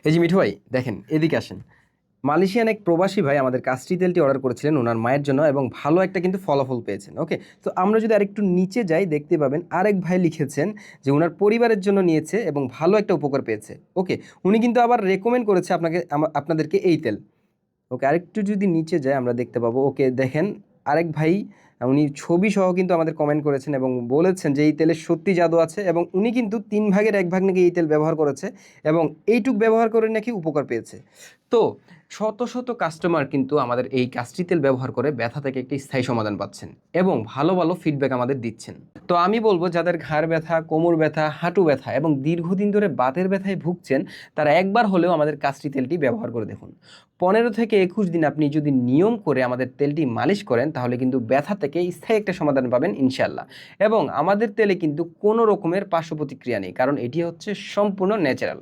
এই যে মিঠু ভাই দেখেন, এদিকে আসেন। মালয়েশিয়ান এক প্রবাসী ভাই আমাদের কাস্ট্রি তেলটি অর্ডার করেছিলেন ওনার মায়ের জন্য এবং ভালো একটা কিন্তু ফলাফল পেয়েছেন। ওকে, তো আমরা যদি আরেকটু নিচে যাই দেখতে পাবেন আরেক ভাই লিখেছেন যে ওনার পরিবারের জন্য নিয়েছে এবং ভালো একটা উপকার পেয়েছে। ওকে, উনি কিন্তু আবার রেকমেন্ড করেছে আপনাদেরকে এই তেল। ওকে, আরেকটু যদি নিচে যায় আমরা দেখতে পাবো। ওকে দেখেন, আরেক ভাই উনি ছবি সহ কিন্তু আমাদের কমেন্ট করেছেন এবং বলেছেন যে এই তেলের সত্যি জাদু আছে এবং উনি কিন্তু 3/1 নাকি এই তেল ব্যবহার করেছে এবং এইটুক ব্যবহার করে নাকি উপকার পেয়েছে। তো শত শত কাস্টমার কিন্তু আমাদের এই কাস্ট্রি তেল ব্যবহার করে ব্যথা থেকে একটি স্থায়ী সমাধান পাচ্ছেন এবং ভালো ভালো ফিডব্যাক আমাদের দিচ্ছেন। তো আমি বলবো যাদের ঘাড় ব্যথা, কোমর ব্যথা, হাঁটু ব্যথা এবং দীর্ঘদিন ধরে বাতের ব্যথায় ভুগছেন, তারা একবার হলেও আমাদের কাস্ট্রি তেলটি ব্যবহার করে দেখুন। 15 থেকে 21 দিন আপনি যদি নিয়ম করে আমাদের তেলটি মালিশ করেন তাহলে কিন্তু ব্যথা থেকে স্থায়ী একটা সমাধান পাবেন ইনশাল্লাহ। এবং আমাদের তেলে কিন্তু কোনো রকমের পার্শ্ব প্রতিক্রিয়া নেই, কারণ এটি হচ্ছে সম্পূর্ণ ন্যাচারাল।